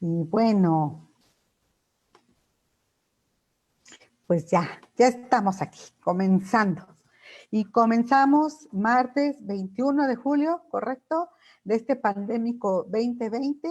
Y bueno, pues ya estamos aquí, comenzando. Y comenzamos martes 21 de julio, ¿correcto? De este pandémico 2020.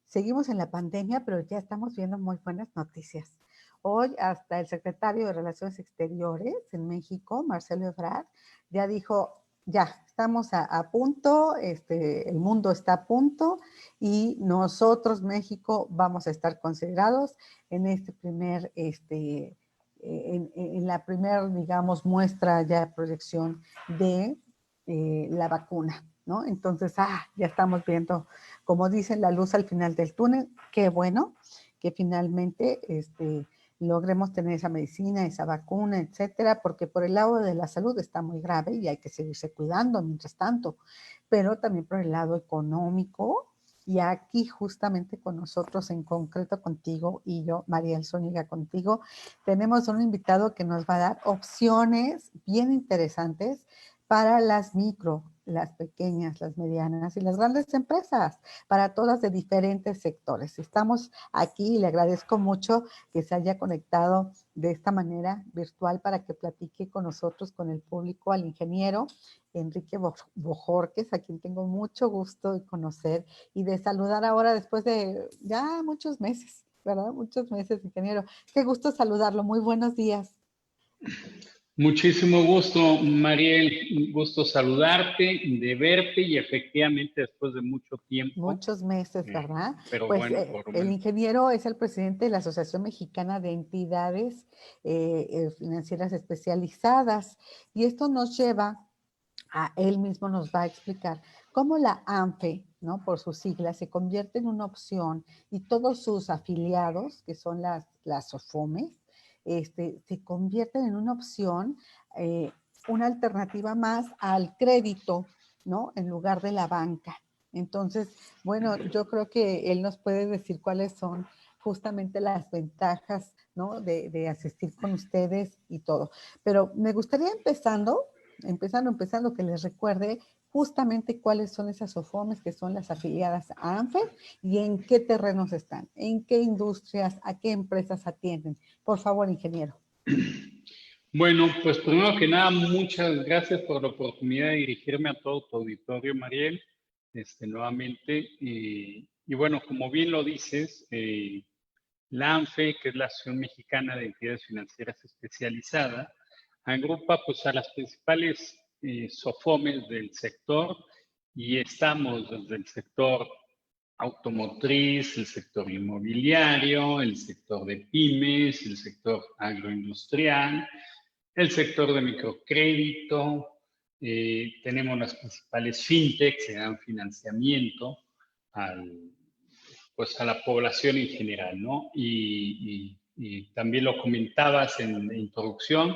Seguimos en la pandemia, pero ya estamos viendo muy buenas noticias. Hoy hasta el secretario de Relaciones Exteriores en México, Marcelo Ebrard, ya dijo, ya, estamos a punto, el mundo está a punto y nosotros, México, vamos a estar considerados en este primer, en la primera, digamos, muestra ya de proyección de la vacuna, ¿no? Entonces, ya estamos viendo, como dicen, la luz al final del túnel. Qué bueno que finalmente logremos tener esa medicina, esa vacuna, etcétera, porque por el lado de la salud está muy grave y hay que seguirse cuidando mientras tanto, pero también por el lado económico. Y aquí justamente con nosotros, en concreto contigo y yo, Mariel Zúñiga, contigo, tenemos un invitado que nos va a dar opciones bien interesantes para las micro, las pequeñas, las medianas y las grandes empresas, para todas de diferentes sectores. Estamos aquí y le agradezco mucho que se haya conectado de esta manera virtual para que platique con nosotros, con el público, al ingeniero Enrique Bojorquez, a quien tengo mucho gusto de conocer y de saludar ahora después de ya muchos meses, ¿verdad? Muchos meses, ingeniero. Qué gusto saludarlo. Muy buenos días. Muchísimo gusto, Mariel. Gusto saludarte, de verte y efectivamente después de mucho tiempo. Muchos meses, ¿verdad? Pero Pues bueno, por lo el menos. ingeniero es el presidente de la Asociación Mexicana de Entidades Financieras Especializadas y esto nos lleva a él mismo nos va a explicar cómo la ANFE, ¿no? Por sus siglas, se convierte en una opción y todos sus afiliados, que son las SOFOMES, se convierten en una opción, una alternativa más al crédito, ¿no? En lugar de la banca. Entonces, bueno, yo creo que él nos puede decir cuáles son justamente las ventajas, ¿no? De asistir con ustedes y todo. Pero me gustaría empezando, que les recuerde justamente cuáles son esas SOFOMES que son las afiliadas a ANFE y en qué terrenos están, en qué industrias, a qué empresas atienden. Por favor, ingeniero. Bueno, pues primero que nada, muchas gracias por la oportunidad de dirigirme a todo tu auditorio, Mariel, nuevamente. Y bueno, como bien lo dices, la ANFE, que es la Asociación Mexicana de Entidades Financieras Especializadas, agrupa pues a las principales SOFOMES del sector y estamos desde el sector automotriz, el sector inmobiliario, el sector de pymes, el sector agroindustrial, el sector de microcrédito, tenemos las principales fintechs que dan financiamiento pues a la población en general, ¿no? Y también lo comentabas en la introducción,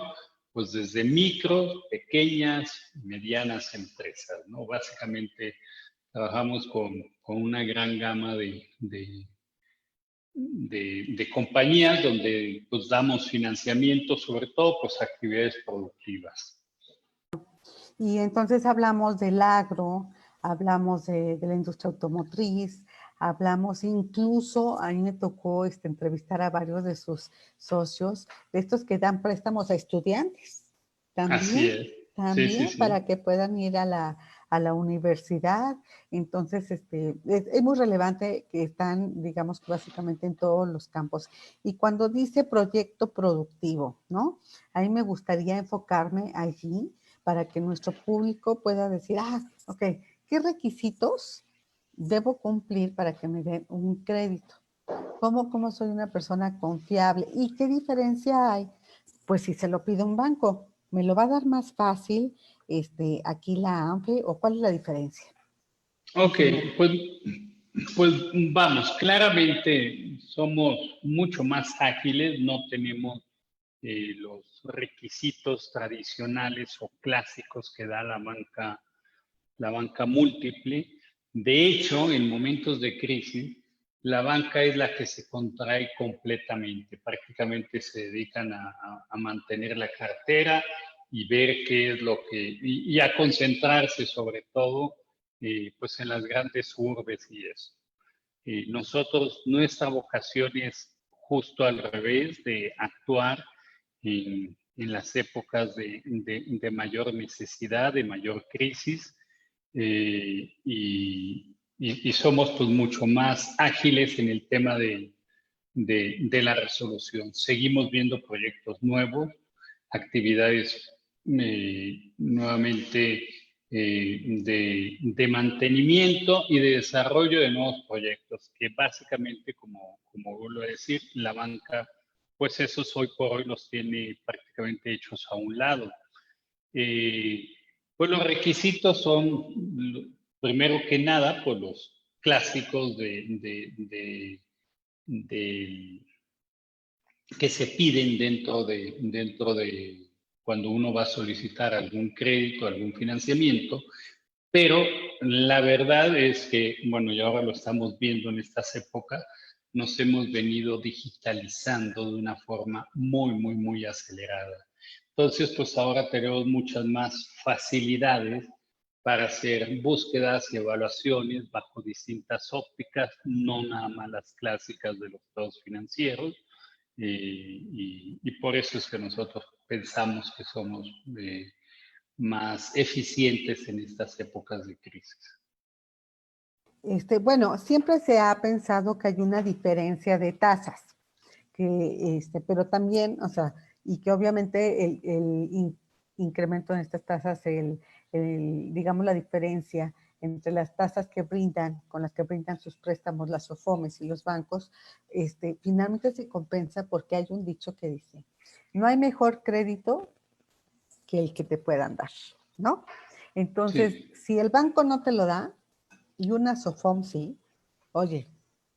pues desde micros, pequeñas, medianas empresas, ¿no? Básicamente trabajamos con una gran gama de compañías donde pues damos financiamiento, sobre todo pues actividades productivas. Y entonces hablamos del agro, hablamos de la industria automotriz, hablamos incluso, a mí me tocó entrevistar a varios de sus socios, de estos que dan préstamos a estudiantes, Así también, es. también Sí. para que puedan ir a la universidad. Entonces, es muy relevante que están, digamos, básicamente en todos los campos. Y cuando dice proyecto productivo, ¿no? A mí me gustaría enfocarme allí para que nuestro público pueda decir, ok, ¿qué requisitos debo cumplir para que me den un crédito? ¿Cómo soy una persona confiable? ¿Y qué diferencia hay? Pues si se lo pide un banco, ¿me lo va a dar más fácil aquí la ANFE o cuál es la diferencia? Ok, pues vamos, claramente somos mucho más ágiles, no tenemos los requisitos tradicionales o clásicos que da la banca múltiple. De hecho, en momentos de crisis, la banca es la que se contrae completamente. Prácticamente se dedican a mantener la cartera y ver qué es lo que, y a concentrarse sobre todo, pues en las grandes urbes y eso. nosotros, nuestra vocación es justo al revés, de actuar en las épocas de mayor necesidad, de mayor crisis, y somos pues mucho más ágiles en el tema de la resolución. Seguimos viendo proyectos nuevos, actividades nuevamente de mantenimiento y de desarrollo de nuevos proyectos, que básicamente, como vuelvo a decir, la banca, pues esos hoy por hoy los tiene prácticamente hechos a un lado. Pues los requisitos son, primero que nada, pues los clásicos que se piden dentro de cuando uno va a solicitar algún crédito, algún financiamiento, pero la verdad es que, bueno, y ahora lo estamos viendo en estas épocas, nos hemos venido digitalizando de una forma muy acelerada. Entonces, pues ahora tenemos muchas más facilidades para hacer búsquedas y evaluaciones bajo distintas ópticas, no nada más las clásicas de los estados financieros, y por eso es que nosotros pensamos que somos más eficientes en estas épocas de crisis. Bueno, siempre se ha pensado que hay una diferencia de tasas, pero también, o sea, y que obviamente el incremento en estas tasas, digamos, la diferencia entre las tasas que brindan, con las que brindan sus préstamos las SOFOMES y los bancos, finalmente se compensa porque hay un dicho que dice, no hay mejor crédito que el que te puedan dar, ¿no? Entonces, sí, si el banco no te lo da y una SOFOM sí, oye,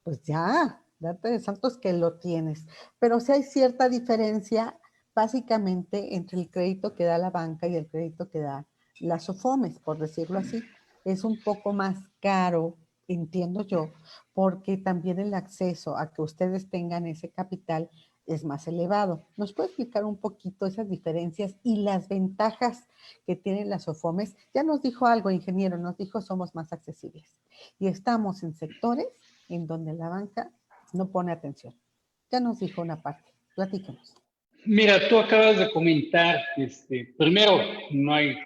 pues ya, date de santos que lo tienes. Pero sí hay cierta diferencia básicamente entre el crédito que da la banca y el crédito que da las SOFOMES, por decirlo así. Es un poco más caro, entiendo yo, porque también el acceso a que ustedes tengan ese capital es más elevado. ¿Nos puede explicar un poquito esas diferencias y las ventajas que tienen las SOFOMES? Ya nos dijo algo, ingeniero, nos dijo somos más accesibles. Y estamos en sectores en donde la banca no pone atención. Ya nos dijo una parte. Platíquenos. Mira, tú acabas de comentar, primero, no hay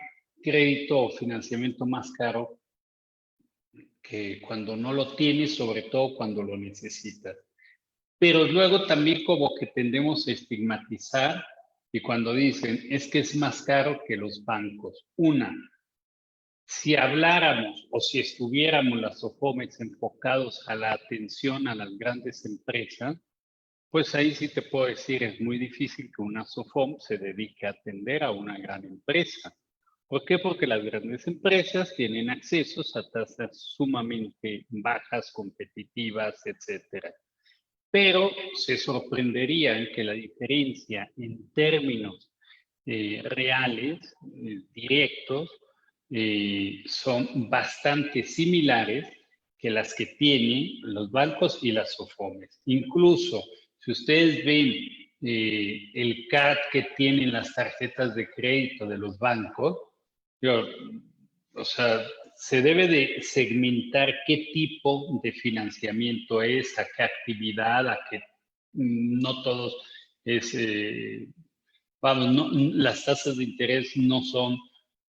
crédito o financiamiento más caro que cuando no lo tienes, sobre todo cuando lo necesitas. Pero luego también como que tendemos a estigmatizar y cuando dicen es que es más caro que los bancos. Una, si habláramos o si estuviéramos las SOFOMES enfocados a la atención a las grandes empresas, pues ahí sí te puedo decir, es muy difícil que una SOFOM se dedique a atender a una gran empresa. ¿Por qué? Porque las grandes empresas tienen accesos a tasas sumamente bajas, competitivas, etcétera. Pero se sorprenderían que la diferencia en términos reales, directos, son bastante similares que las que tienen los bancos y las SOFOMES. Incluso, si ustedes ven el CAT que tienen las tarjetas de crédito de los bancos, o sea, se debe de segmentar qué tipo de financiamiento es, a qué actividad, a qué no todos es, vamos, no, las tasas de interés no son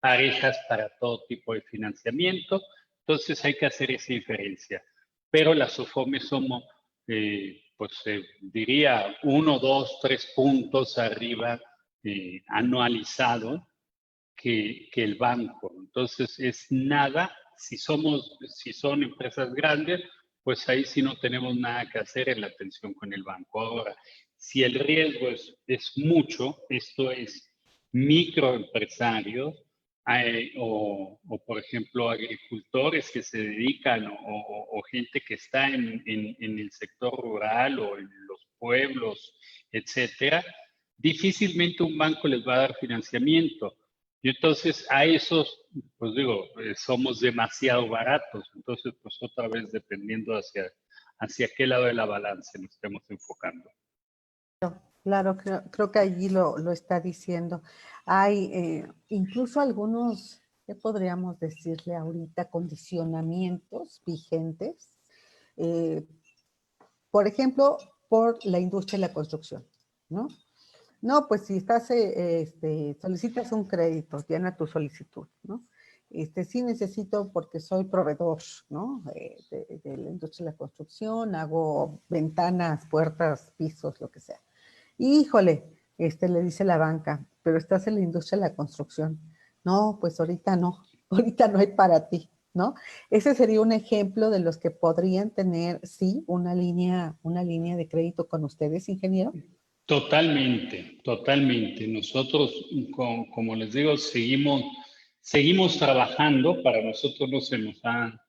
parejas para todo tipo de financiamiento, entonces hay que hacer esa diferencia. Pero las SOFOMES somos, pues diría, 1, 2, 3 puntos arriba anualizado que el banco. Entonces es nada, si son empresas grandes, pues ahí sí no tenemos nada que hacer en la atención con el banco. Ahora, si el riesgo es mucho, esto es microempresarios o, por ejemplo, agricultores que se dedican o gente que está en el sector rural o en los pueblos, etcétera, difícilmente un banco les va a dar financiamiento. Y entonces a esos, pues digo, somos demasiado baratos. Entonces, pues otra vez dependiendo hacia qué lado de la balanza nos estemos enfocando. Claro, creo que allí lo está diciendo. Hay incluso algunos, ¿qué podríamos decirle ahorita? Condicionamientos vigentes Eh, por ejemplo, por la industria de la construcción, ¿no? No, pues si estás, solicitas un crédito, llena tu solicitud, ¿no? Sí necesito porque soy proveedor, ¿no? De la industria de la construcción, hago ventanas, puertas, pisos, lo que sea. Híjole, le dice la banca, pero estás en la industria de la construcción. No, pues ahorita no, ahorita no hay para ti, ¿no? Ese sería un ejemplo de los que podrían tener, sí, una línea de crédito con ustedes, ingeniero. Totalmente, totalmente. Nosotros, como les digo, seguimos trabajando. Para nosotros no se nos ha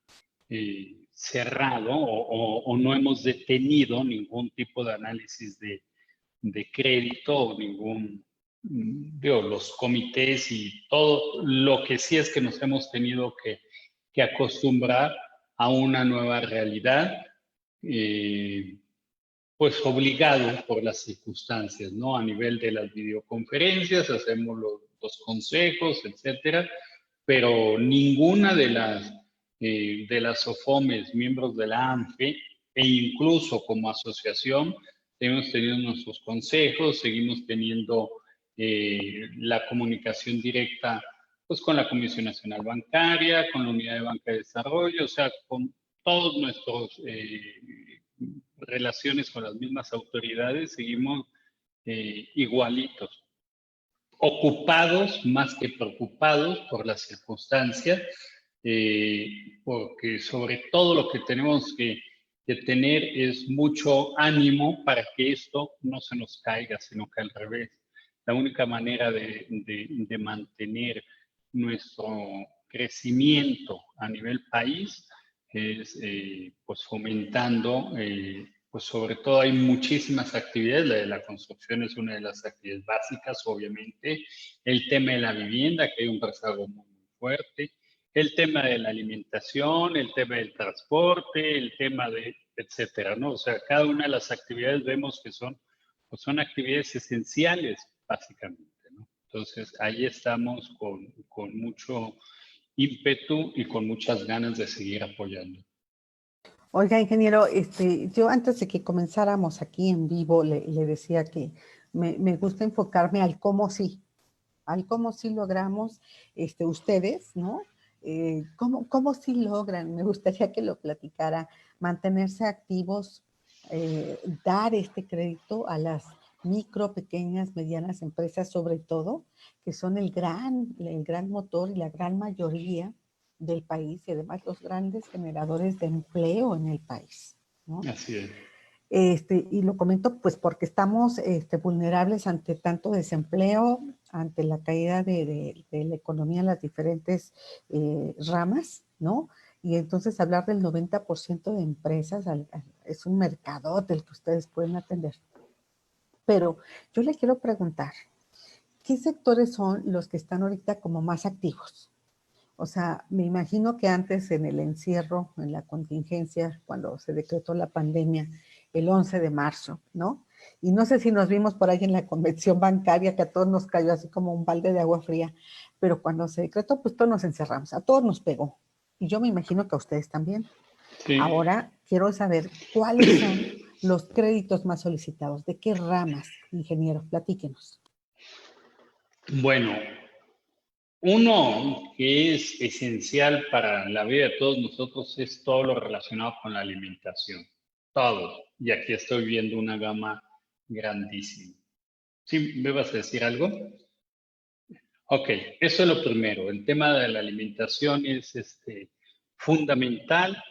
cerrado o no hemos detenido ningún tipo de análisis de crédito o digo, los comités y todo. Lo que sí es que nos hemos tenido que acostumbrar a una nueva realidad. Pues obligado por las circunstancias, ¿no? A nivel de las videoconferencias, hacemos los consejos, etcétera, pero ninguna de las OFOMES, miembros de la ANFE, e incluso como asociación, hemos tenido nuestros consejos, seguimos teniendo la comunicación directa pues con la Comisión Nacional Bancaria, con la Unidad de Banca de Desarrollo, o sea, con todos nuestros relaciones con las mismas autoridades, seguimos igualitos, ocupados más que preocupados por las circunstancias, porque sobre todo lo que tenemos que tener es mucho ánimo para que esto no se nos caiga, sino que al revés. La única manera de mantener nuestro crecimiento a nivel país es pues fomentando, pues sobre todo hay muchísimas actividades, la de la construcción es una de las actividades básicas, obviamente, el tema de la vivienda, que hay un rezago muy, muy fuerte, el tema de la alimentación, el tema del transporte, el tema de, etcétera, ¿no? O sea, cada una de las actividades vemos que pues son actividades esenciales, básicamente, ¿no? Entonces, ahí estamos con mucho ímpetu y con muchas ganas de seguir apoyando. Oiga, ingeniero, yo antes de que comenzáramos aquí en vivo le decía que me gusta enfocarme al cómo sí logramos, ustedes, ¿no? Cómo sí logran, me gustaría que lo platicara, mantenerse activos, dar este crédito a las micro, pequeñas, medianas empresas, sobre todo, que son el gran motor y la gran mayoría del país y además los grandes generadores de empleo en el país, ¿no? Así es. Y lo comento pues porque estamos vulnerables ante tanto desempleo, ante la caída de la economía en las diferentes ramas, ¿no? Y entonces hablar del 90% de empresas es un mercado del que ustedes pueden atender. Pero yo le quiero preguntar, ¿qué sectores son los que están ahorita como más activos? O sea, me imagino que antes en el encierro, en la contingencia, cuando se decretó la pandemia, el 11 de marzo, ¿no? Y no sé si nos vimos por ahí en la convención bancaria, que a todos nos cayó así como un balde de agua fría, pero cuando se decretó, pues todos nos encerramos, a todos nos pegó. Y yo me imagino que a ustedes también. Sí. Ahora quiero saber cuáles son los créditos más solicitados, de qué ramas, ingeniero, platíquenos. Bueno, uno que es esencial para la vida de todos nosotros es todo lo relacionado con la alimentación. Todo. Y aquí estoy viendo una gama grandísima. ¿Sí me vas a decir algo? Ok, eso es lo primero. El tema de la alimentación es fundamental.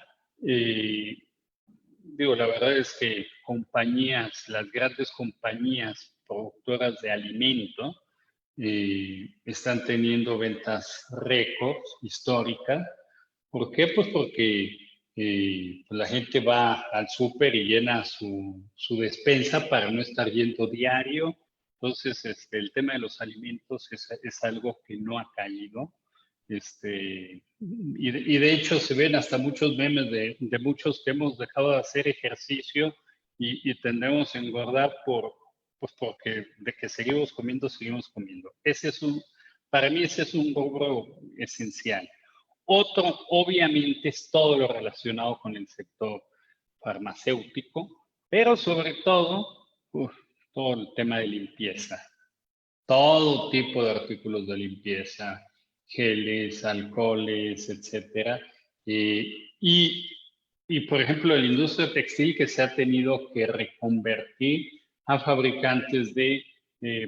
Eh, Digo, la verdad es que las grandes compañías productoras de alimento, están teniendo ventas récords históricas. ¿Por qué? Pues porque la gente va al súper y llena su despensa para no estar yendo diario. Entonces, el tema de los alimentos es algo que no ha caído. Y de hecho se ven hasta muchos memes de muchos que hemos dejado de hacer ejercicio y tendemos a engordar pues porque de que seguimos comiendo, seguimos comiendo. Para mí ese es un rubro esencial. Otro, obviamente, es todo lo relacionado con el sector farmacéutico, pero sobre todo, todo el tema de limpieza. Todo tipo de artículos de limpieza, geles, alcoholes, etcétera. Y, por ejemplo, la industria textil que se ha tenido que reconvertir a fabricantes de,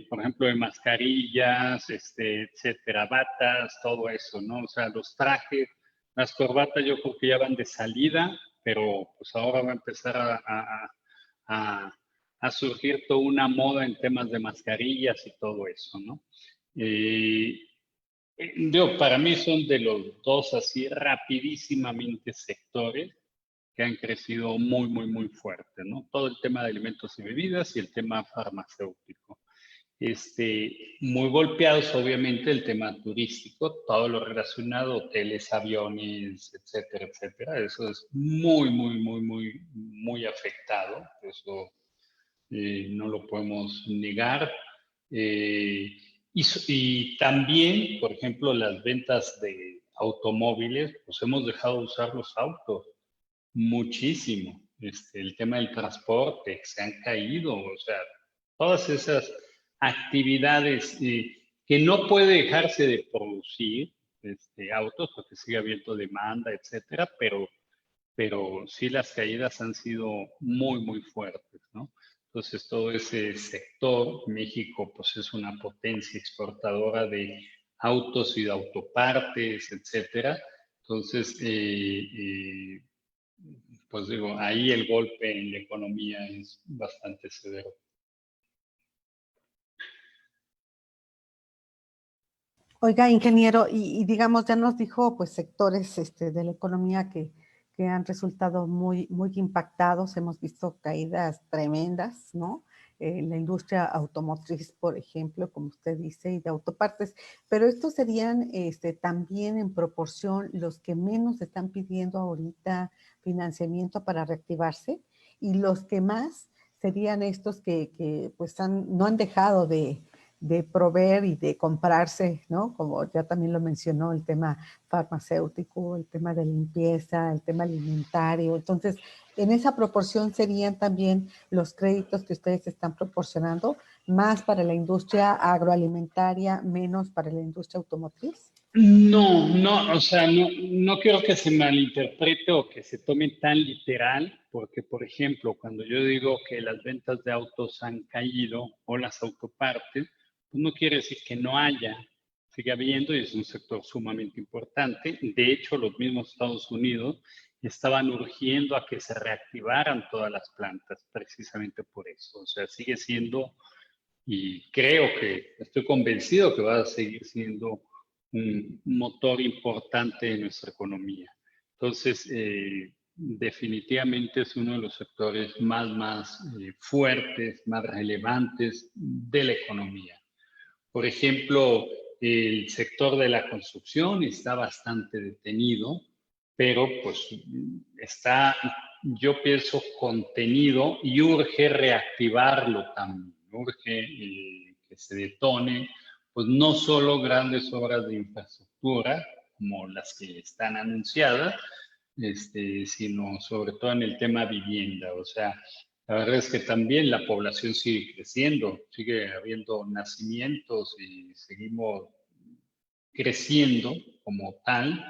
por ejemplo, de mascarillas, etcétera, batas, todo eso, ¿no? O sea, los trajes, las corbatas yo creo que ya van de salida, pero pues ahora va a empezar a, a surgir toda una moda en temas de mascarillas y todo eso, ¿no? Para mí son de los dos así rapidísimamente sectores que han crecido muy, muy, muy fuerte, ¿no? Todo el tema de alimentos y bebidas y el tema farmacéutico. Muy golpeados, obviamente, el tema turístico, todo lo relacionado, hoteles, aviones, etcétera, etcétera. Eso es muy, muy, muy, muy, muy afectado. Eso no lo podemos negar. Y también, por ejemplo, las ventas de automóviles, pues hemos dejado de usar los autos muchísimo. El tema del transporte, se han caído, o sea, todas esas actividades que no puede dejarse de producir autos porque sigue habiendo demanda, etcétera, pero sí las caídas han sido muy, muy fuertes, ¿no? Entonces, todo ese sector, México, pues es una potencia exportadora de autos y de autopartes, etcétera. Entonces, pues digo, ahí el golpe en la economía es bastante severo. Oiga, ingeniero, y digamos, ya nos dijo pues sectores de la economía que han resultado muy, muy impactados. Hemos visto caídas tremendas, ¿no? La industria automotriz, por ejemplo, como usted dice, y de autopartes. Pero estos serían también en proporción los que menos están pidiendo ahorita financiamiento para reactivarse, y los que más serían estos que pues no han dejado de proveer y de comprarse, ¿no? Como ya también lo mencionó, el tema farmacéutico, el tema de limpieza, el tema alimentario. Entonces, en esa proporción serían también los créditos que ustedes están proporcionando, más para la industria agroalimentaria, menos para la industria automotriz. No, no, o sea, no, no quiero que se malinterprete o que se tome tan literal, porque, por ejemplo, cuando yo digo que las ventas de autos han caído o las autopartes, pues no quiere decir que no haya, sigue habiendo y es un sector sumamente importante. De hecho, los mismos Estados Unidos estaban urgiendo a que se reactivaran todas las plantas, precisamente por eso. O sea, sigue siendo, y creo que estoy convencido que va a seguir siendo un motor importante de nuestra economía. Entonces, definitivamente es uno de los sectores más fuertes, más relevantes de la economía. Por ejemplo, el sector de la construcción está bastante detenido, pero pues está, yo pienso, contenido y urge reactivarlo también, urge que se detone, pues no solo grandes obras de infraestructura como las que están anunciadas, sino sobre todo en el tema vivienda. O sea, la verdad es que también la población sigue creciendo, sigue habiendo nacimientos y seguimos creciendo como tal.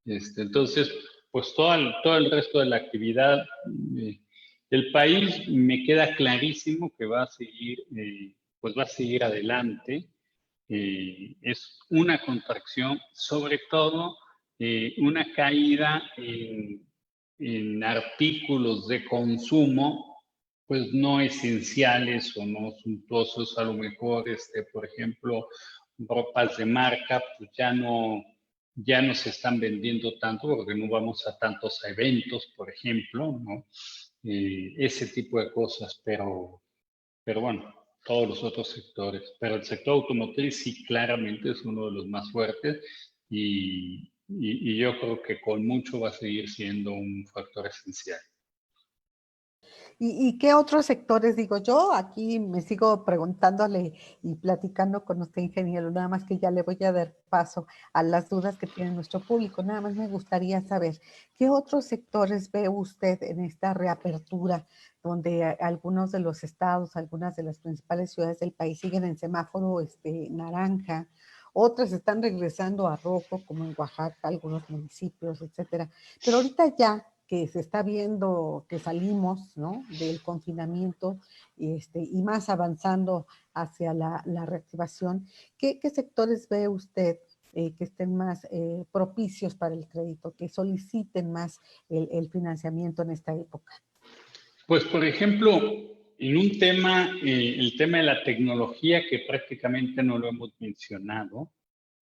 Entonces, pues todo el resto de la actividad del país me queda clarísimo que va a seguir, pues va a seguir adelante. Es una contracción, sobre todo una caída en artículos de consumo, pues no esenciales o no suntuosos, a lo mejor, por ejemplo, ropas de marca, pues ya no se están vendiendo tanto porque no vamos a tantos eventos, por ejemplo, ¿no? Ese tipo de cosas, pero bueno, todos los otros sectores. Pero el sector automotriz sí claramente es uno de los más fuertes y yo creo que con mucho va a seguir siendo un factor esencial. ¿Y qué otros sectores? Digo, yo aquí me sigo preguntándole y platicando con usted, ingeniero, nada más que ya le voy a dar paso a las dudas que tiene nuestro público. Nada más me gustaría saber, ¿qué otros sectores ve usted en esta reapertura, donde algunos de los estados, algunas de las principales ciudades del país siguen en semáforo naranja? Otras están regresando a rojo, como en Oaxaca, algunos municipios, etcétera. Pero ahorita ya que se está viendo que salimos, ¿no?, del confinamiento y más avanzando hacia la reactivación, ¿qué sectores ve usted que estén más propicios para el crédito, que soliciten más el financiamiento en esta época? Pues, por ejemplo, en un tema, el tema de la tecnología, que prácticamente no lo hemos mencionado,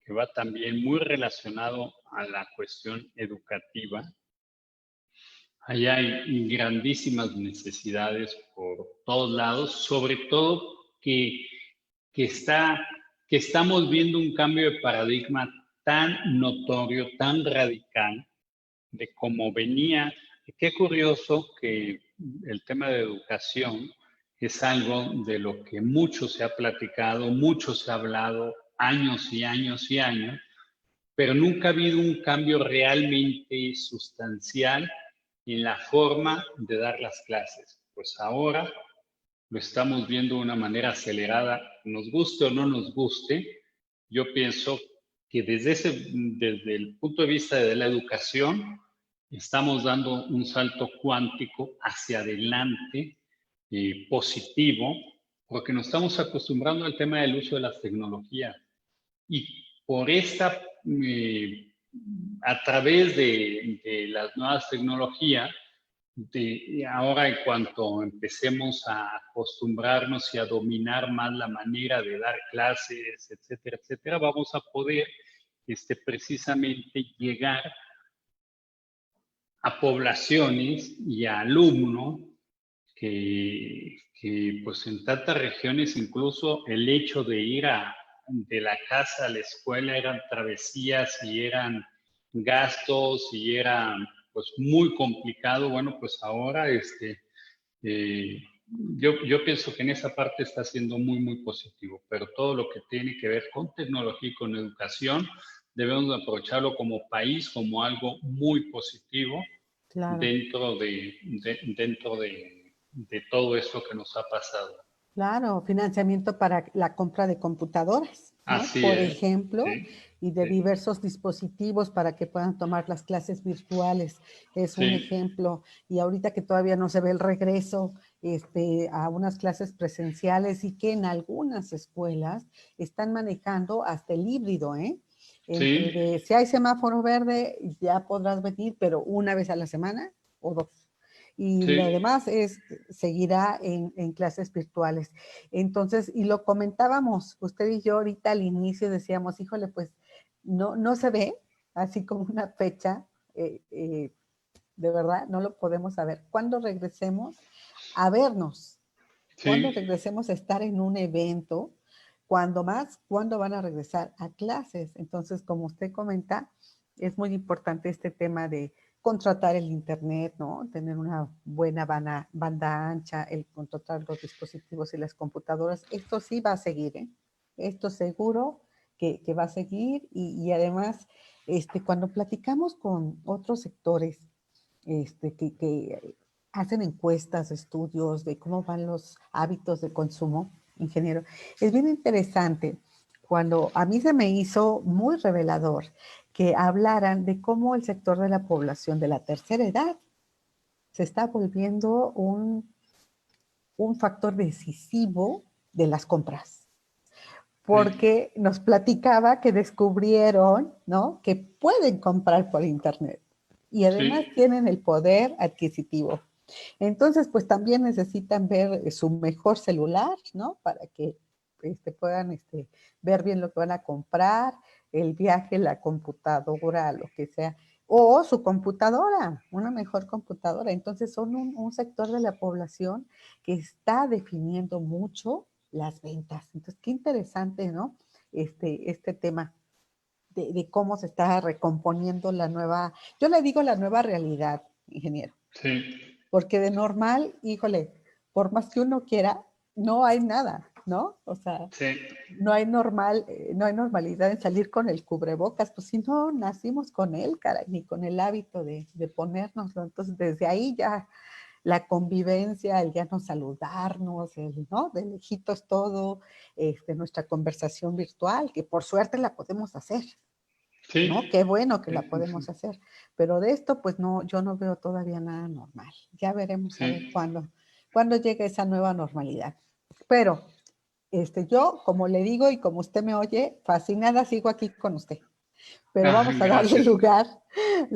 que va también muy relacionado a la cuestión educativa. Ahí hay grandísimas necesidades por todos lados, sobre todo que, está, que estamos viendo un cambio de paradigma tan notorio, tan radical, de cómo venía. Qué curioso que el tema de educación es algo de lo que mucho se ha platicado, mucho se ha hablado, años y años y años, pero nunca ha habido un cambio realmente sustancial en la forma de dar las clases. Pues ahora lo estamos viendo de una manera acelerada, nos guste o no nos guste. Yo pienso que desde el punto de vista de la educación, estamos dando un salto cuántico hacia adelante, positivo, porque nos estamos acostumbrando al tema del uso de las tecnologías. Y por a través de las nuevas tecnologías, ahora en cuanto empecemos a acostumbrarnos y a dominar más la manera de dar clases, etcétera, etcétera, vamos a poder precisamente llegar a poblaciones y a alumnos que pues en tantas regiones incluso el hecho de ir de la casa a la escuela eran travesías y eran gastos y era pues muy complicado. Bueno, pues ahora eh, yo pienso que en esa parte está siendo muy, muy positivo, pero todo lo que tiene que ver con tecnología y con educación debemos aprovecharlo como país como algo muy positivo Claro. dentro de todo esto que nos ha pasado. Claro, financiamiento para la compra de computadoras, ¿no? Así Por es, ejemplo, sí, y de sí, diversos dispositivos para que puedan tomar las clases virtuales, es un sí, ejemplo. Y ahorita que todavía no se ve el regreso a unas clases presenciales y que en algunas escuelas están manejando hasta el híbrido, ¿eh? sí, Si hay semáforo verde, ya podrás venir, pero una vez a la semana o dos, y sí, lo demás seguirá en clases virtuales. Entonces, y lo comentábamos, usted y yo ahorita al inicio decíamos, híjole, pues no se ve así como una fecha, de verdad, no lo podemos saber. ¿Cuándo regresemos a vernos? ¿Cuándo sí. regresemos a estar en un evento? ¿Cuándo van a regresar a clases? Entonces, como usted comenta, es muy importante este tema de contratar el internet, ¿no? Tener una buena banda ancha, el contratar los dispositivos y las computadoras. Esto sí va a seguir, ¿eh? Esto seguro que va a seguir y además, cuando platicamos con otros sectores, que hacen encuestas, estudios de cómo van los hábitos de consumo, ingeniero. Es bien interesante cuando a mí se me hizo muy revelador que hablaran de cómo el sector de la población de la tercera edad se está volviendo un factor decisivo de las compras, Sí, porque nos platicaba que descubrieron, ¿no?, que pueden comprar por internet y además sí, tienen el poder adquisitivo. Entonces, pues también necesitan ver su mejor celular, ¿no? Para que puedan ver bien lo que van a comprar, el viaje, la computadora, lo que sea, o su computadora, una mejor computadora. Entonces, son un sector de la población que está definiendo mucho las ventas. Entonces, qué interesante, ¿no? Este tema de cómo se está recomponiendo la nueva, yo le digo la nueva realidad, ingeniero, sí. porque de normal, híjole, por más que uno quiera, no hay nada, ¿no? O sea, Sí, no hay no hay normalidad en salir con el cubrebocas, pues si no nacimos con él, caray, ni con el hábito de ponérnoslo. Entonces, desde ahí ya la convivencia, el ya no saludarnos, el, ¿no? De lejitos todo, nuestra conversación virtual, que por suerte la podemos hacer, ¿no? sí, Qué bueno que sí, la podemos hacer, pero de esto, pues no, yo no veo todavía nada normal. Ya veremos a ver sí. cuándo llega esa nueva normalidad. Pero yo, como le digo y como usted me oye, fascinada sigo aquí con usted. Pero Ah, vamos a darle gracias. lugar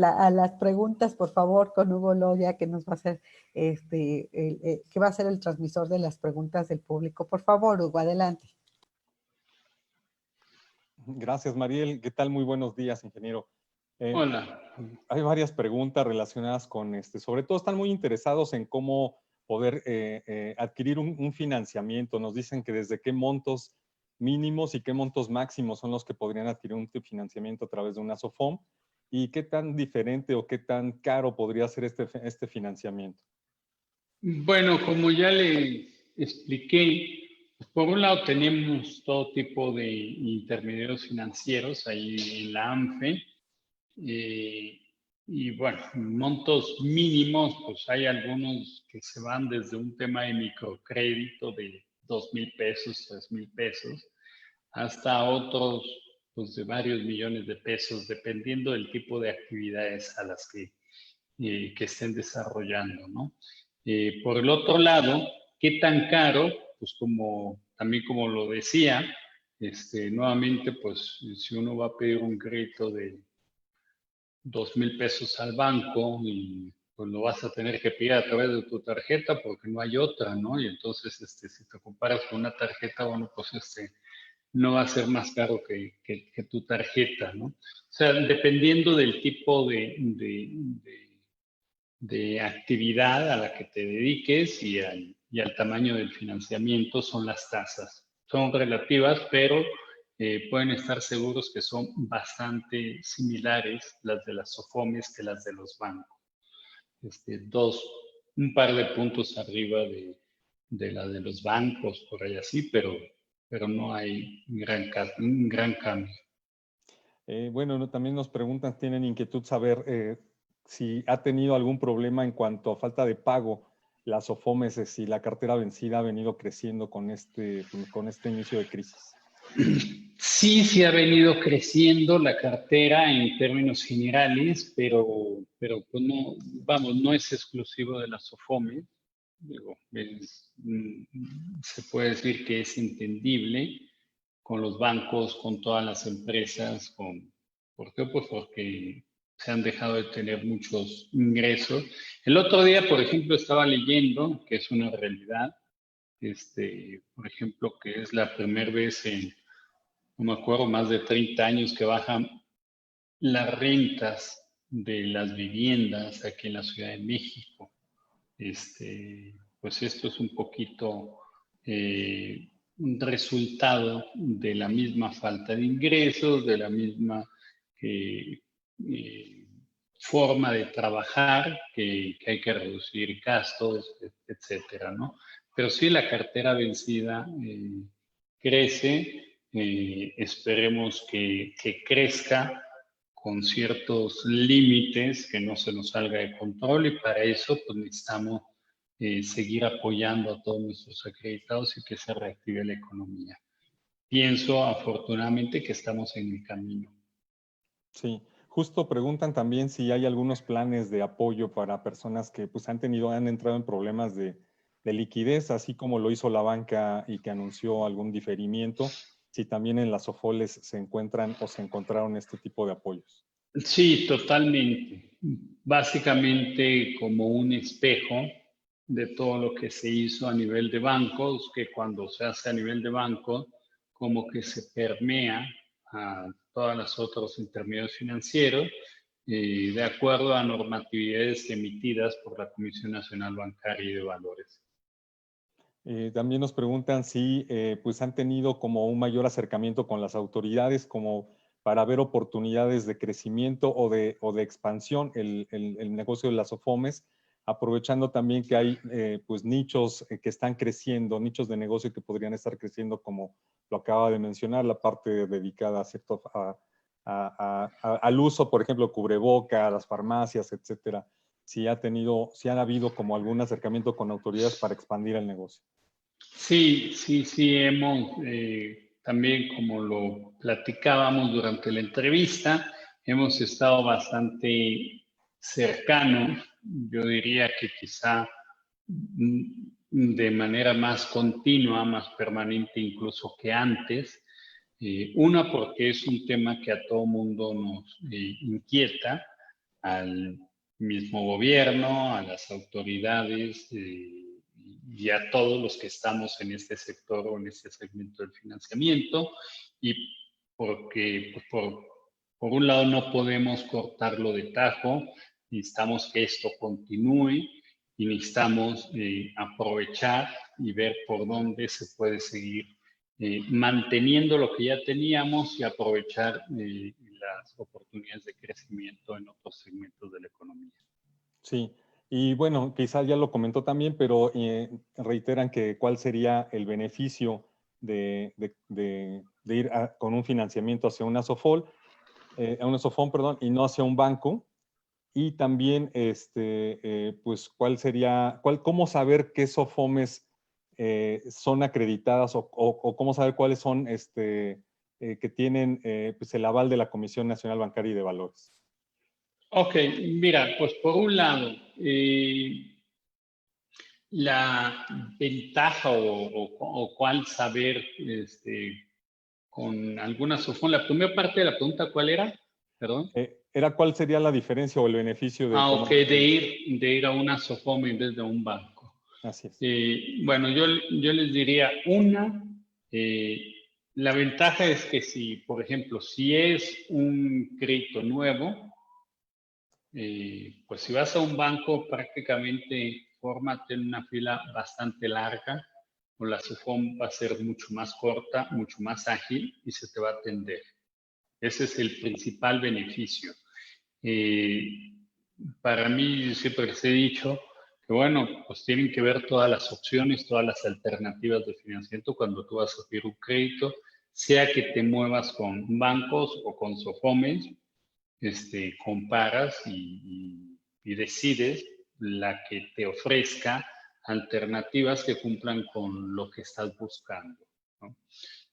a las preguntas, por favor, con Hugo Loya, que nos va a hacer, que va a ser el transmisor de las preguntas del público. Por favor, Hugo, adelante. Gracias, Mariel. ¿Qué tal? Muy buenos días, ingeniero. Eh, Hola. Hay varias preguntas relacionadas con sobre todo están muy interesados en cómo poder adquirir un financiamiento. Nos dicen que desde qué montos mínimos y qué montos máximos son los que podrían adquirir un financiamiento a través de una SOFOM y qué tan diferente o qué tan caro podría ser este financiamiento. Bueno, como ya le expliqué, pues, por un lado tenemos todo tipo de intermediarios financieros ahí en la ANFE. Y bueno, montos mínimos, pues hay algunos que se van desde un tema de microcrédito de 2,000 pesos, 3,000 pesos, hasta otros pues de varios millones de pesos, dependiendo del tipo de actividades a las que estén desarrollando, ¿no? Por el otro lado, ¿qué tan caro? Pues también como lo decía, nuevamente, pues si uno va a pedir un crédito de 2,000 pesos al banco y pues lo vas a tener que pedir a través de tu tarjeta porque no hay otra, ¿no? Y entonces, si te comparas con una tarjeta, bueno, pues no va a ser más caro que tu tarjeta, ¿no? O sea, dependiendo del tipo de actividad a la que te dediques y al tamaño del financiamiento son las tasas. Son relativas, pero pueden estar seguros que son bastante similares las de las SOFOMES que las de los bancos. Un par de puntos arriba de la de los bancos, por ahí así, pero no hay un gran cambio. Bueno, también nos preguntan, tienen inquietud saber si ha tenido algún problema en cuanto a falta de pago las SOFOMES, si la cartera vencida ha venido creciendo con este inicio de crisis. Sí ha venido creciendo la cartera en términos generales, pero pues no, vamos, no es exclusivo de la SOFOME. Digo, se puede decir que es entendible con los bancos, con todas las empresas, ¿por qué? Pues porque se han dejado de tener muchos ingresos. El otro día, por ejemplo, estaba leyendo, que es una realidad, por ejemplo, que es la primera vez en, no me acuerdo, más de 30 años que bajan las rentas de las viviendas aquí en la Ciudad de México. Pues esto es un poquito un resultado de la misma falta de ingresos, de la misma eh, eh, forma de trabajar, que hay que reducir gastos, etcétera, ¿no? Pero sí la cartera vencida crece, esperemos que crezca con ciertos límites, que no se nos salga de control, y para eso pues necesitamos seguir apoyando a todos nuestros acreditados y que se reactive la economía. Pienso afortunadamente que estamos en el camino. Sí, justo preguntan también si hay algunos planes de apoyo para personas que pues han entrado en problemas de liquidez, así como lo hizo la banca y que anunció algún diferimiento, si también en las SOFOLES se encuentran o se encontraron este tipo de apoyos. Sí, totalmente. Básicamente como un espejo de todo lo que se hizo a nivel de bancos, que cuando se hace a nivel de bancos, como que se permea a todas las otros intermediarios financieros, de acuerdo a normatividades emitidas por la Comisión Nacional Bancaria y de Valores. También nos preguntan si pues han tenido como un mayor acercamiento con las autoridades como para ver oportunidades de crecimiento o de expansión el negocio de las SOFOMES aprovechando también que hay pues nichos que están creciendo, nichos de negocio que podrían estar creciendo, como lo acaba de mencionar, la parte dedicada al uso, por ejemplo, cubreboca, las farmacias, etcétera. Si han habido como algún acercamiento con autoridades para expandir el negocio. Sí, hemos también, como lo platicábamos durante la entrevista, hemos estado bastante cercanos, yo diría que quizá de manera más continua, más permanente incluso que antes. Una, porque es un tema que a todo mundo nos inquieta, al mismo gobierno, a las autoridades y a todos los que estamos en este sector o en este segmento del financiamiento, y porque pues, por un lado no podemos cortarlo de tajo, necesitamos que esto continúe y necesitamos aprovechar y ver por dónde se puede seguir manteniendo lo que ya teníamos y aprovechar las oportunidades de crecimiento en otros segmentos de la economía. Sí, y bueno, quizás ya lo comentó también, pero reiteran que cuál sería el beneficio de ir con un financiamiento hacia una SOFOL, perdón, y no hacia un banco. Y también, pues, cómo saber qué SOFOMES son acreditadas o cómo saber cuáles son que tienen pues el aval de la Comisión Nacional Bancaria y de Valores. Ok, mira, pues por un lado, la ventaja o cuál saber con alguna SOFOM. La primera parte de la pregunta, ¿cuál era? Perdón. Era cuál sería la diferencia o el beneficio de ok, de ir a una SOFOM en vez de un banco. Así es. Bueno, yo les diría la ventaja es que si, por ejemplo, si es un crédito nuevo, pues si vas a un banco, prácticamente fórmate en una fila bastante larga, o la SOFOM va a ser mucho más corta, mucho más ágil y se te va a atender. Ese es el principal beneficio. Para mí, siempre les he dicho que, bueno, pues tienen que ver todas las opciones, todas las alternativas de financiamiento cuando tú vas a pedir un crédito, sea que te muevas con bancos o con SOFOMES, comparas y decides la que te ofrezca alternativas que cumplan con lo que estás buscando, ¿no?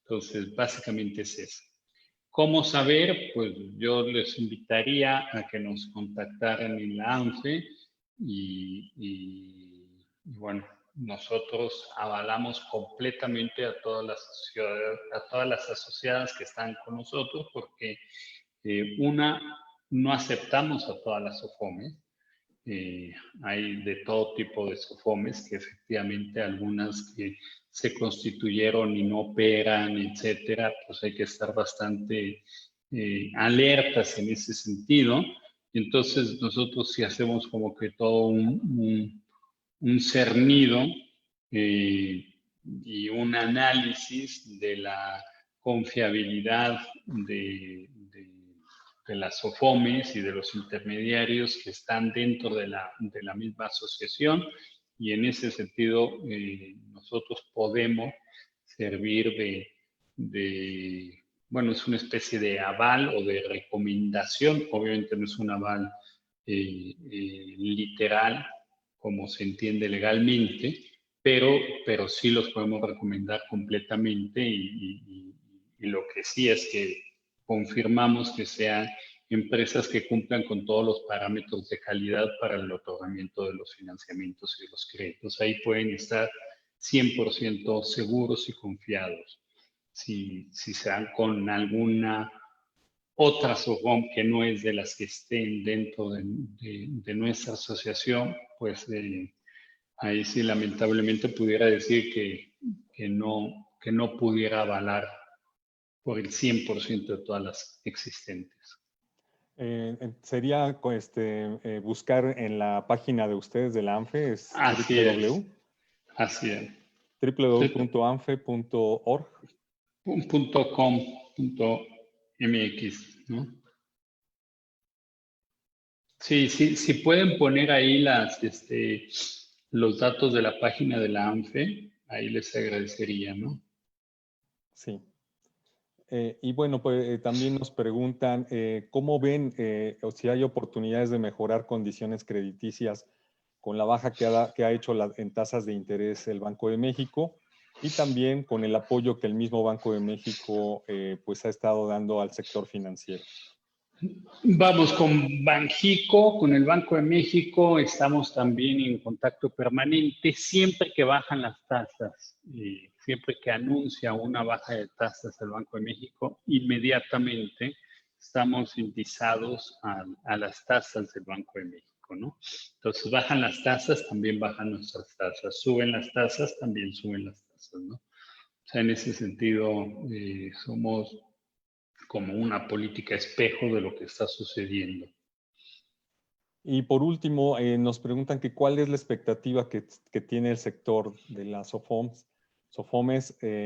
Entonces, básicamente es eso. ¿Cómo saber? Pues yo les invitaría a que nos contactaran en la ANFE y bueno, nosotros avalamos completamente a todas las asociadas que están con nosotros porque no aceptamos a todas las SOFOMES. Hay de todo tipo de SOFOMES que efectivamente algunas que se constituyeron y no operan, etcétera, pues hay que estar bastante alertas en ese sentido. Entonces nosotros sí hacemos como que todo un cernido y un análisis de la confiabilidad de las SOFOMES y de los intermediarios que están dentro de la misma asociación, y en ese sentido nosotros podemos servir bueno, es una especie de aval o de recomendación, obviamente no es un aval literal como se entiende legalmente, pero sí los podemos recomendar completamente y lo que sí es que confirmamos que sean empresas que cumplan con todos los parámetros de calidad para el otorgamiento de los financiamientos y de los créditos. Ahí pueden estar 100% seguros y confiados. Si se dan con alguna otra SOFOM que no es de las que estén dentro de nuestra asociación, pues ahí sí lamentablemente pudiera decir que no pudiera avalar por el 100% de todas las existentes. Sería buscar en la página de ustedes de la ANFE, es Así es. Así es. www.anfe.org. .com.mx, ¿no? Sí, sí, si pueden poner ahí los datos de la página de la ANFE, ahí les agradecería, ¿no? Sí. Y bueno, pues también nos preguntan cómo ven o si hay oportunidades de mejorar condiciones crediticias con la baja que ha hecho en tasas de interés el Banco de México y también con el apoyo que el mismo Banco de México pues ha estado dando al sector financiero. Vamos con Banjico, con el Banco de México, estamos también en contacto permanente. Siempre que bajan las tasas, siempre que anuncia una baja de tasas el Banco de México, inmediatamente estamos indizados a las tasas del Banco de México, ¿no? Entonces, bajan las tasas, también bajan nuestras tasas. Suben las tasas, también suben las tasas, ¿no? O sea, en ese sentido, somos como una política espejo de lo que está sucediendo. Y por último, nos preguntan que cuál es la expectativa que tiene el sector de las SOFOMES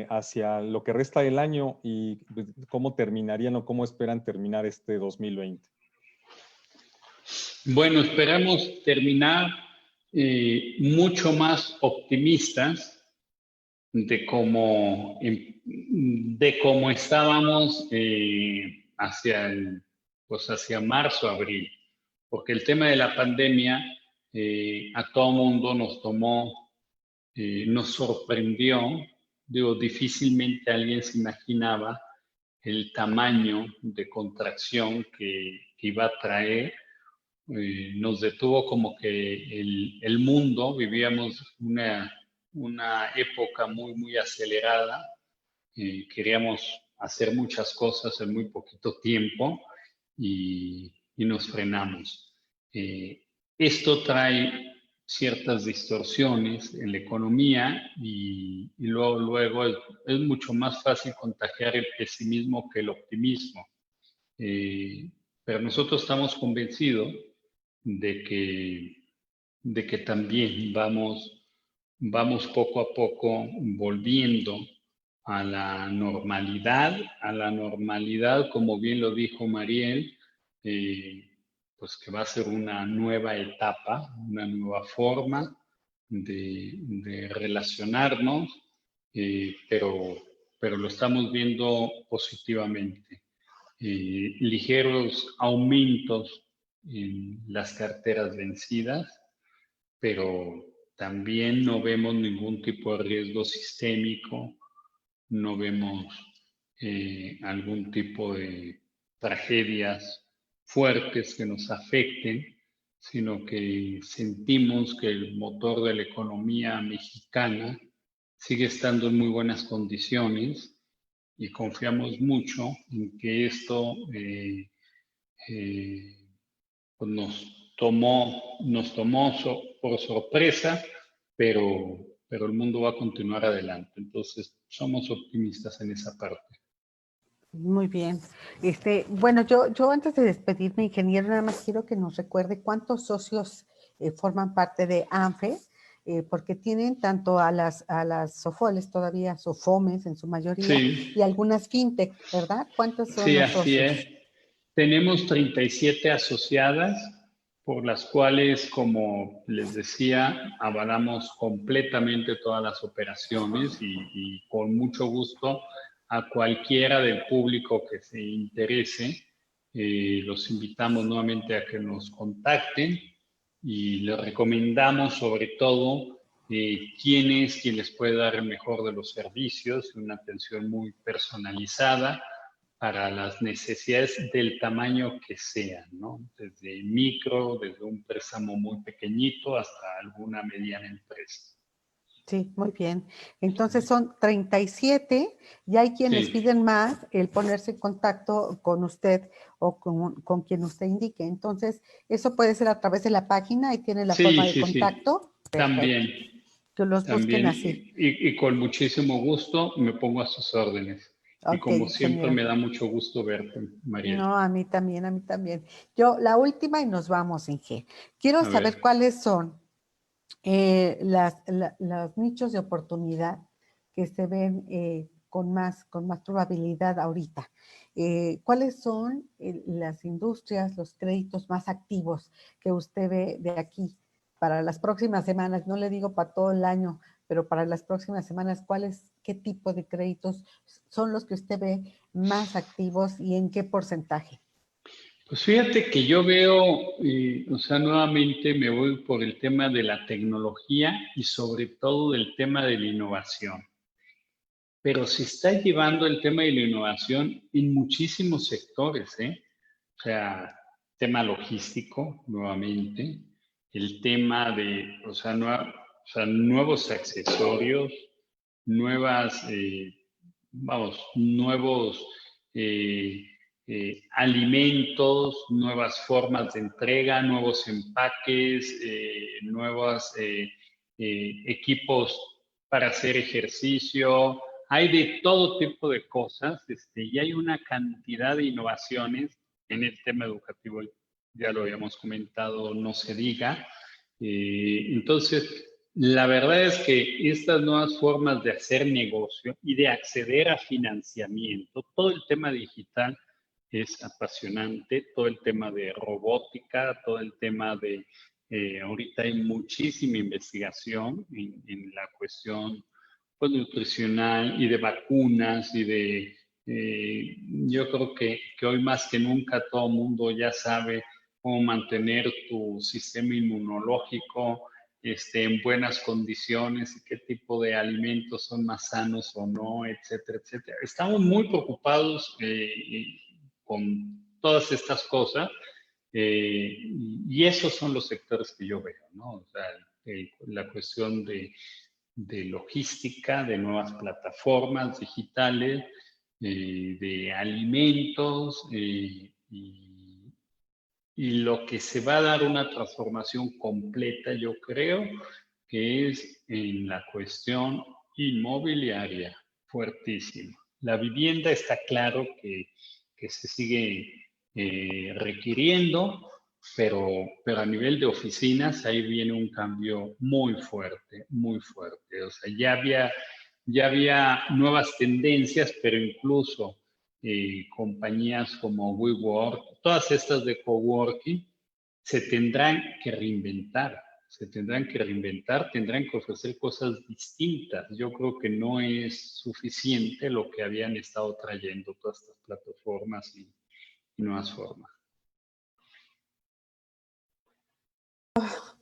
hacia lo que resta del año y cómo terminarían o cómo esperan terminar este 2020. Bueno, esperamos terminar mucho más optimistas de cómo estábamos hacia marzo, abril, porque el tema de la pandemia a todo mundo nos tomó, nos sorprendió. Digo, difícilmente alguien se imaginaba el tamaño de contracción que iba a traer. Nos detuvo como que el mundo, vivíamos una época muy, muy acelerada, queríamos hacer muchas cosas en muy poquito tiempo y nos frenamos. Esto trae ciertas distorsiones en la economía y luego es mucho más fácil contagiar el pesimismo que el optimismo. Pero nosotros estamos convencidos de que también vamos poco a poco volviendo a la normalidad, como bien lo dijo Mariel, pues que va a ser una nueva etapa, una nueva forma de relacionarnos, pero lo estamos viendo positivamente. Ligeros aumentos en las carteras vencidas, pero también no vemos ningún tipo de riesgo sistémico, no vemos algún tipo de tragedias fuertes que nos afecten, sino que sentimos que el motor de la economía mexicana sigue estando en muy buenas condiciones y confiamos mucho en que esto pues nos tomó por sorpresa, pero el mundo va a continuar adelante. Entonces, somos optimistas en esa parte. Muy bien. Bueno, yo antes de despedirme, ingeniero, nada más quiero que nos recuerde cuántos socios forman parte de ANFE, porque tienen tanto a las SOFOLES todavía, SOFOMES en su mayoría, Sí, y algunas FinTech, ¿verdad? ¿Cuántos son sí, los así socios? es. Tenemos 37 asociadas, por las cuales, como les decía, avalamos completamente todas las operaciones y con mucho gusto a cualquiera del público que se interese, los invitamos nuevamente a que nos contacten y les recomendamos sobre todo quién les puede dar el mejor de los servicios, una atención muy personalizada para las necesidades del tamaño que sean, ¿no? Desde micro, desde un préstamo muy pequeñito hasta alguna mediana empresa. Sí, muy bien. Entonces son 37 y hay quienes Sí, piden más el ponerse en contacto con usted o con quien usted indique. Entonces, eso puede ser a través de la página y tiene la forma sí, de sí, sí. contacto. Perfecto. También, Que los busquen también, así. y con muchísimo gusto me pongo a sus órdenes. Y Ok, como siempre ingeniero. me da mucho gusto verte, Mariel. No, a mí también, a mí también. Yo, la última y nos vamos, Inge. Quiero A ver. saber cuáles son los nichos de oportunidad que se ven con más probabilidad ahorita. ¿Cuáles son las industrias, los créditos más activos que usted ve de aquí para las próximas semanas? No le digo para todo el año, pero para las próximas semanas, ¿qué tipo de créditos son los que usted ve más activos y en qué porcentaje? Pues fíjate que yo veo, o sea, nuevamente me voy por el tema de la tecnología y sobre todo del tema de la innovación. Pero se está llevando el tema de la innovación en muchísimos sectores, ¿eh? O sea, tema logístico, nuevamente, el tema de, o sea, nuevos accesorios, nuevas, nuevos alimentos, nuevas formas de entrega, nuevos empaques, nuevos equipos para hacer ejercicio. Hay de todo tipo de cosas y hay una cantidad de innovaciones en el tema educativo, ya lo habíamos comentado, no se diga. Entonces, la verdad es que estas nuevas formas de hacer negocio y de acceder a financiamiento, todo el tema digital es apasionante, todo el tema de robótica, todo el tema de, ahorita hay muchísima investigación en la cuestión pues, nutricional y de vacunas y de, yo creo que hoy más que nunca todo el mundo ya sabe cómo mantener tu sistema inmunológico en buenas condiciones y qué tipo de alimentos son más sanos o no, etcétera, etcétera. Estamos muy preocupados con todas estas cosas y esos son los sectores que yo veo, ¿no? O sea, la cuestión de logística, de nuevas plataformas digitales, de alimentos y lo que se va a dar una transformación completa, yo creo, que es en la cuestión inmobiliaria, fuertísima. La vivienda está claro que se sigue requiriendo, pero a nivel de oficinas ahí viene un cambio muy fuerte, muy fuerte. O sea, ya había nuevas tendencias, pero incluso compañías como WeWork, todas estas de coworking, se tendrán que reinventar, tendrán que ofrecer cosas distintas. Yo creo que no es suficiente lo que habían estado trayendo todas estas plataformas y nuevas formas.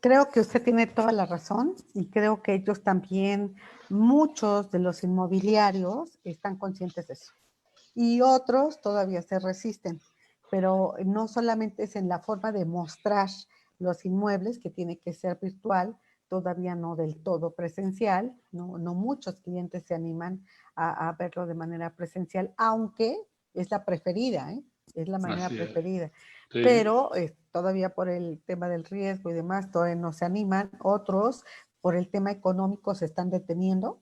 Creo que usted tiene toda la razón y creo que ellos también, muchos de los inmobiliarios están conscientes de eso. Y otros todavía se resisten, pero no solamente es en la forma de mostrar los inmuebles, que tiene que ser virtual, todavía no del todo presencial, no muchos clientes se animan a verlo de manera presencial, aunque es la preferida, ¿eh? Es la manera preferida. Sí. Pero todavía por el tema del riesgo y demás, todavía no se animan. Otros, por el tema económico, se están deteniendo,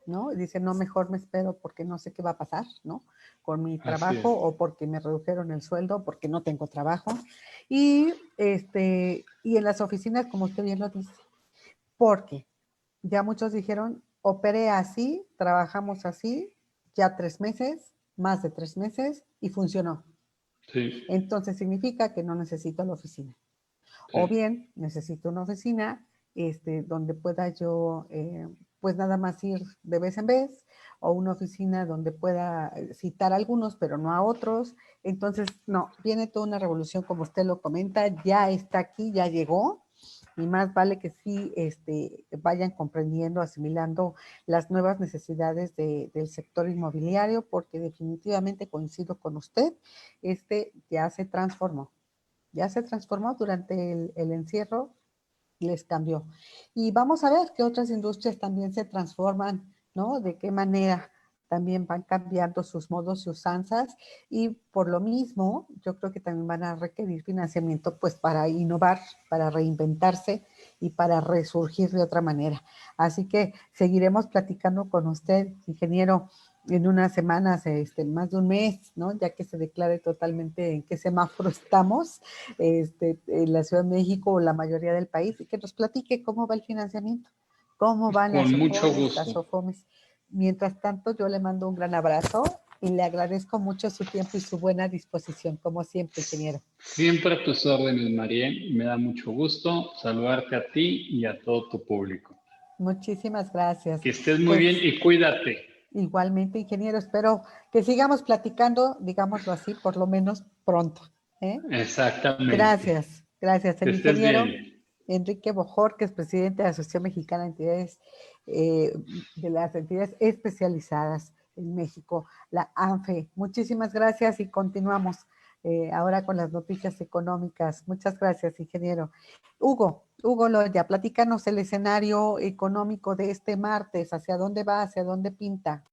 ¿no? Y dicen, no, mejor me espero porque no sé qué va a pasar, ¿no? Con mi trabajo o porque me redujeron el sueldo, porque no tengo trabajo. Y en las oficinas, como usted bien lo dice, porque ya muchos dijeron, operé así, trabajamos así, ya 3 meses, más de 3 meses, y funcionó. Sí. Entonces significa que no necesito la oficina. Sí. O bien, necesito una oficina donde pueda yo, pues nada más ir de vez en vez, o una oficina donde pueda citar a algunos, pero no a otros. Entonces, no, viene toda una revolución, como usted lo comenta, ya está aquí, ya llegó, y más vale que sí vayan comprendiendo, asimilando las nuevas necesidades del sector inmobiliario, porque definitivamente coincido con usted, ya se transformó durante el encierro, les cambió. Y vamos a ver qué otras industrias también se transforman, ¿no? De qué manera también van cambiando sus modos y usanzas, y por lo mismo yo creo que también van a requerir financiamiento pues para innovar, para reinventarse y para resurgir de otra manera. Así que seguiremos platicando con usted, ingeniero, en unas semanas, más de un mes, ¿no? Ya que se declare totalmente en qué semáforo estamos, en la Ciudad de México o la mayoría del país, y que nos platique cómo va el financiamiento, cómo van las OFOMES, mientras tanto, yo le mando un gran abrazo y le agradezco mucho su tiempo y su buena disposición, como siempre, ingeniero. Siempre a tus órdenes, Mariel. Me da mucho gusto saludarte a ti y a todo tu público. Muchísimas gracias. Que estés muy Pues, bien y cuídate. igualmente, ingeniero, espero que sigamos platicando, digámoslo así, por lo menos pronto. ¿Eh? Exactamente. Gracias, gracias. Que El estés ingeniero bien. Enrique Bojor, que es presidente de la Asociación Mexicana de Entidades, de las entidades especializadas en México, la ANFE. Muchísimas gracias y continuamos ahora con las noticias económicas. Muchas gracias, ingeniero. Hugo Loya, platícanos el escenario económico de este martes. ¿Hacia dónde va? ¿Hacia dónde pinta?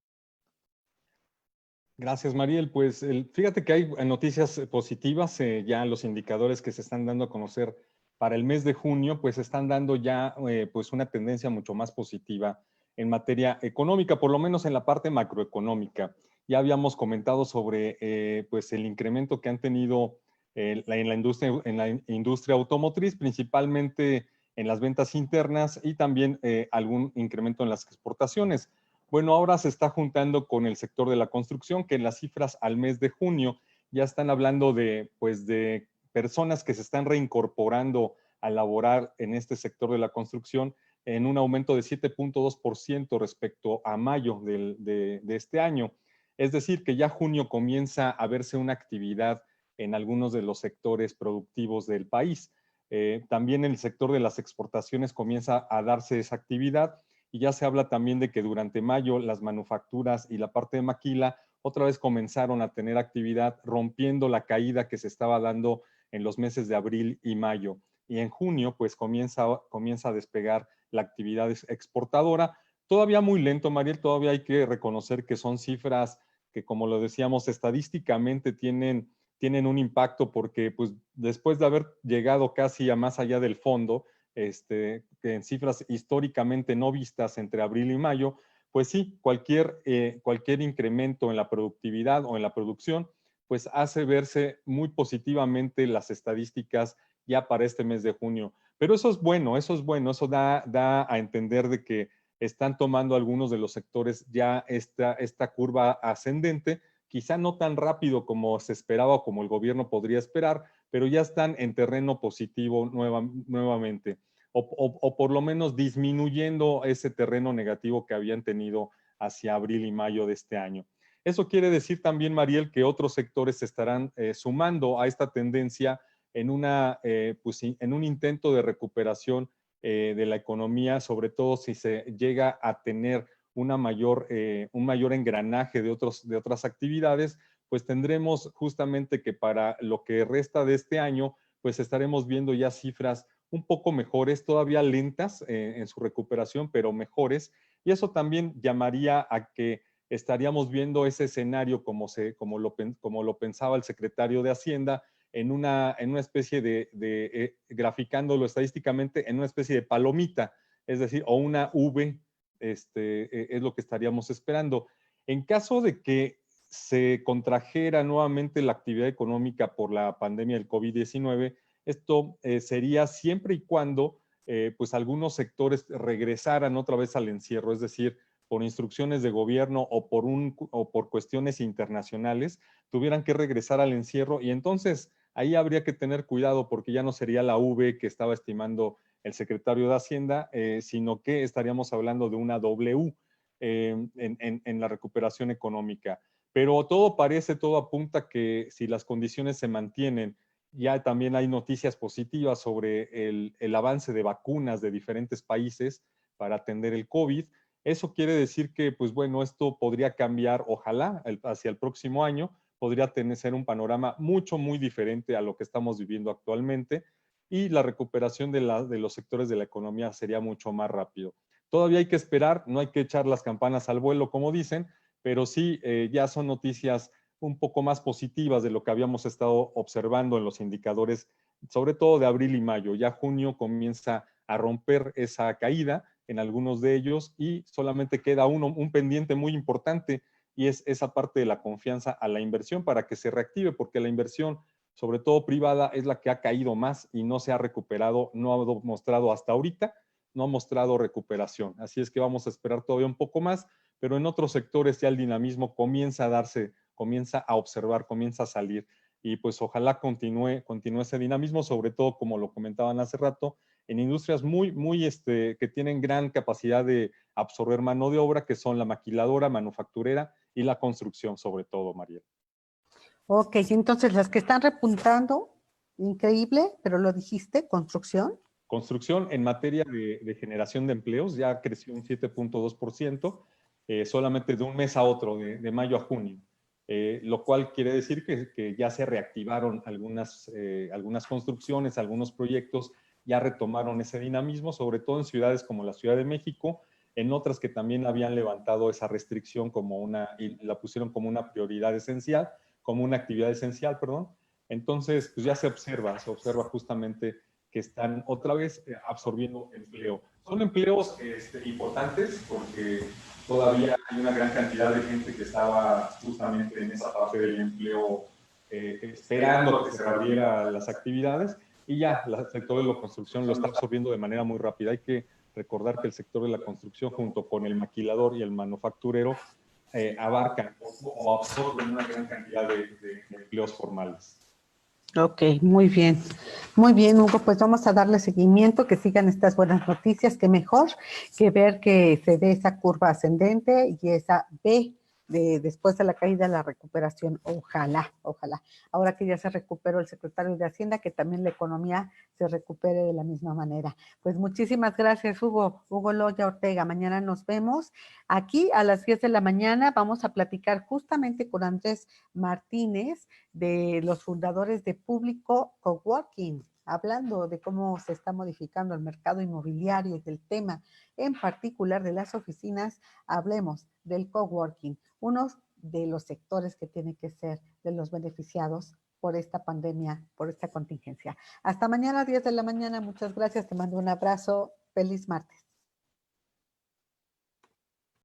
Gracias, Mariel. Pues fíjate que hay noticias positivas, ya los indicadores que se están dando a conocer para el mes de junio, pues están dando ya pues una tendencia mucho más positiva en materia económica, por lo menos en la parte macroeconómica. Ya habíamos comentado sobre pues el incremento que han tenido en la industria automotriz, principalmente en las ventas internas y también algún incremento en las exportaciones. Bueno, ahora se está juntando con el sector de la construcción, que en las cifras al mes de junio ya están hablando de, pues, de personas que se están reincorporando a laborar en este sector de la construcción en un aumento de 7.2% respecto a mayo de este año. Es decir, que ya junio comienza a verse una actividad en algunos de los sectores productivos del país. También el sector de las exportaciones comienza a darse esa actividad y ya se habla también de que durante mayo las manufacturas y la parte de maquila otra vez comenzaron a tener actividad, rompiendo la caída que se estaba dando en los meses de abril y mayo. Y en junio, pues comienza a despegar la actividad exportadora. Todavía muy lento, Mariel, todavía hay que reconocer que son cifras que, como lo decíamos, estadísticamente tienen un impacto porque, pues, después de haber llegado casi a más allá del fondo, en cifras históricamente no vistas entre abril y mayo, pues sí, cualquier incremento en la productividad o en la producción, pues hace verse muy positivamente las estadísticas ya para este mes de junio. Pero eso es bueno, eso da a entender de que están tomando algunos de los sectores ya esta curva ascendente, quizá no tan rápido como se esperaba o como el gobierno podría esperar, pero ya están en terreno positivo nuevamente, o por lo menos disminuyendo ese terreno negativo que habían tenido hacia abril y mayo de este año. Eso quiere decir también, Mariel, que otros sectores se estarán sumando a esta tendencia pues, en un intento de recuperación de la economía, sobre todo si se llega a tener un mayor engranaje de otras actividades, pues tendremos justamente que para lo que resta de este año, pues estaremos viendo ya cifras un poco mejores, todavía lentas en su recuperación, pero mejores. Y eso también llamaría a que estaríamos viendo ese escenario como lo pensaba el secretario de Hacienda, en una especie graficándolo estadísticamente, en una especie de palomita, es decir, o una V, es lo que estaríamos esperando. En caso de que se contrajera nuevamente la actividad económica por la pandemia del COVID-19, esto sería siempre y cuando pues algunos sectores regresaran otra vez al encierro, es decir, por instrucciones de gobierno o por cuestiones internacionales, tuvieran que regresar al encierro y entonces ahí habría que tener cuidado porque ya no sería la V que estaba estimando el secretario de Hacienda, sino que estaríamos hablando de una W en la recuperación económica. Pero todo apunta que si las condiciones se mantienen, ya también hay noticias positivas sobre el avance de vacunas de diferentes países para atender el COVID. Eso quiere decir que, pues bueno, esto podría cambiar, ojalá, hacia el próximo año, podría ser un panorama muy diferente a lo que estamos viviendo actualmente y la recuperación de los sectores de la economía sería mucho más rápido. Todavía hay que esperar, no hay que echar las campanas al vuelo, como dicen, pero sí, ya son noticias un poco más positivas de lo que habíamos estado observando en los indicadores, sobre todo de abril y mayo. Ya junio comienza a romper esa caída en algunos de ellos y solamente queda un pendiente muy importante y es esa parte de la confianza a la inversión para que se reactive, porque la inversión, sobre todo privada, es la que ha caído más y no se ha recuperado, no ha mostrado hasta ahorita, no ha mostrado recuperación. Así es que vamos a esperar todavía un poco más, pero en otros sectores ya el dinamismo comienza a darse, comienza a observar, comienza a salir. Y pues ojalá continúe ese dinamismo, sobre todo, como lo comentaban hace rato, en industrias que tienen gran capacidad de absorber mano de obra, que son la maquiladora, manufacturera y la construcción, sobre todo, Mariel. Ok, entonces las que están repuntando, increíble, pero lo dijiste, construcción. Construcción en materia de generación de empleos ya creció un 7.2%, solamente de un mes a otro, de mayo a junio. Lo cual quiere decir que ya se reactivaron algunas construcciones, algunos proyectos ya retomaron ese dinamismo, sobre todo en ciudades como la Ciudad de México, en otras que también habían levantado esa restricción y la pusieron como una prioridad esencial, como una actividad esencial, perdón. Entonces, pues ya se observa justamente que están otra vez absorbiendo empleo. Son empleos importantes porque todavía hay una gran cantidad de gente que estaba justamente en esa parte del empleo esperando a que se reabrieran las actividades, y ya el sector de la construcción lo está absorbiendo de manera muy rápida. Hay que recordar que el sector de la construcción, junto con el maquilador y el manufacturero, abarcan o absorben una gran cantidad de empleos formales. Ok, muy bien, Hugo, pues vamos a darle seguimiento, que sigan estas buenas noticias, que mejor que ver que se dé esa curva ascendente y esa V después de la caída, la recuperación, ojalá. Ahora que ya se recuperó el secretario de Hacienda, que también la economía se recupere de la misma manera. Pues muchísimas gracias, Hugo Loya Ortega. Mañana nos vemos aquí a las 10 de la mañana. Vamos a platicar justamente con Andrés Martínez, de los fundadores de Público Coworking, hablando de cómo se está modificando el mercado inmobiliario y del tema en particular de las oficinas. Hablemos del coworking, uno de los sectores que tiene que ser de los beneficiados por esta pandemia, por esta contingencia. Hasta mañana a 10 de la mañana. Muchas gracias. Te mando un abrazo. Feliz martes.